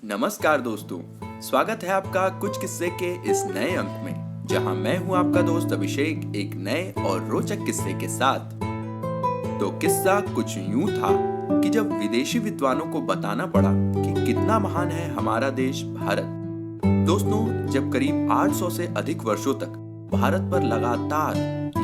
नमस्कार दोस्तों, स्वागत है आपका कुछ किस्से के इस नए अंक में, जहां मैं हूं आपका दोस्त अभिषेक एक नए और रोचक किस्से के साथ। तो किस्सा कुछ यूं था कि जब विदेशी विद्वानों को बताना पड़ा कि कितना महान है हमारा देश भारत। दोस्तों, जब करीब 800 से अधिक वर्षों तक भारत पर लगातार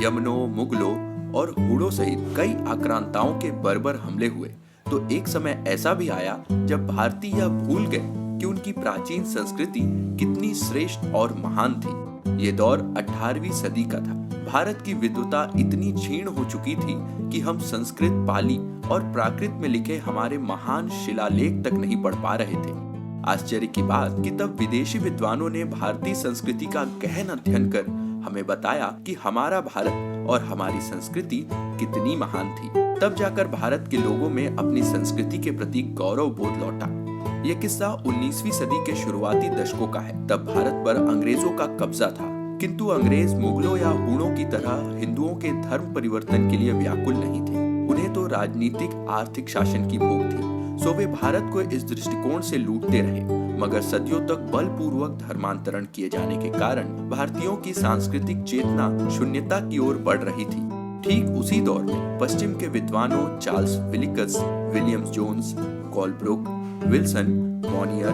यमनों, मुगलों और हुड़ों सहित कई आक्रांताओं के बर्बर हमले हुए, तो एक समय ऐसा भी आया जब भारतीय यह भूल गए कि उनकी प्राचीन संस्कृति कितनी श्रेष्ठ और महान थी। ये दौर 18वीं सदी का था। भारत की विद्वता इतनी क्षीण हो चुकी थी कि हम संस्कृत, पाली और प्राकृत में लिखे हमारे महान शिलालेख तक नहीं पढ़ पा रहे थे। आश्चर्य की बात कि तब विदेशी विद्वानों ने भारतीय संस्कृति का गहन अध्ययन कर हमें बताया कि हमारा भारत और हमारी संस्कृति कितनी महान थी। तब जाकर भारत के लोगों में अपनी संस्कृति के प्रति गौरव बोध लौटा। यह किस्सा 19वीं सदी के शुरुआती दशकों का है। तब भारत पर अंग्रेजों का कब्जा था, किंतु अंग्रेज मुगलों या हुणों की तरह हिंदुओं के धर्म परिवर्तन के लिए व्याकुल नहीं थे। उन्हें तो राजनीतिक आर्थिक शासन की भूख थी, सो वे भारत को इस दृष्टिकोण से लूटते रहे। मगर सदियों तक बलपूर्वक धर्मांतरण किए जाने के कारण भारतीयों की सांस्कृतिक चेतना शून्यता की ओर बढ़ रही थी। ठीक उसी दौर में पश्चिम के विद्वानों Charles Wilkins, Williams Jones, Colebrooke, Wilson, Monier,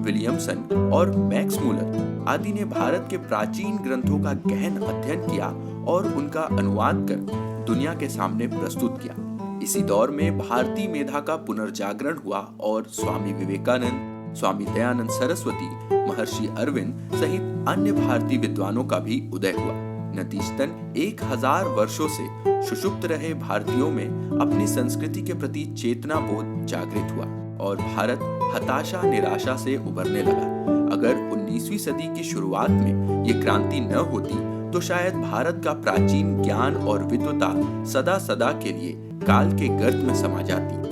Williamson और मैक्स मूलर आदि ने भारत के प्राचीन ग्रंथों का गहन अध्ययन किया और उनका अनुवाद कर दुनिया के सामने प्रस्तुत किया। इसी दौर में भारतीय मेधा का पुनर्जागरण हुआ और स्वामी विवेकानंद, स्वामी दयानंद सरस्वती, महर्षि अरविंद सहित अन्य भारतीय विद्वानों का भी उदय हुआ। नतीजतन 1000 वर्षों से सुषुप्त रहे भारतीयों में अपनी संस्कृति के प्रति चेतना बोध जागृत हुआ और भारत हताशा निराशा से उभरने लगा। अगर 19वीं सदी की शुरुआत में ये क्रांति न होती तो शायद भारत का प्राचीन ज्ञान और विद्वता सदा सदा के लिए काल के गर्त में समा जाती।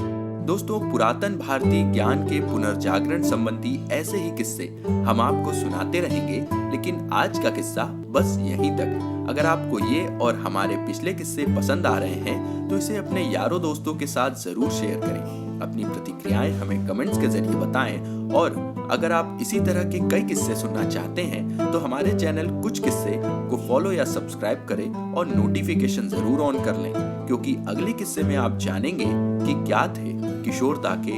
दोस्तों, पुरातन भारतीय ज्ञान के पुनर्जागरण संबंधी ऐसे ही किस्से हम आपको सुनाते रहेंगे, लेकिन आज का किस्सा बस यहीं तक। अगर आपको ये और हमारे पिछले किस्से पसंद आ रहे हैं तो इसे अपने यारों दोस्तों के साथ जरूर शेयर करें। अपनी प्रतिक्रियाएं हमें कमेंट्स के जरिए बताएं और अगर आप इसी तरह के कई किस्से सुनना चाहते हैं तो हमारे चैनल कुछ किस्से को फॉलो या सब्सक्राइब करें और नोटिफिकेशन जरूर ऑन कर लें, क्योंकि अगले किस्से में आप जानेंगे कि क्या थे किशोरता के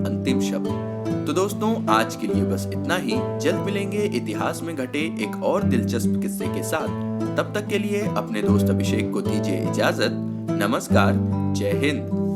अंतिम शब्द। तो दोस्तों, आज के लिए बस इतना ही। जल्द मिलेंगे इतिहास में घटे एक और दिलचस्प किस्से के साथ। तब तक के लिए अपने दोस्त अभिषेक को दीजिए इजाजत। नमस्कार, जय हिंद।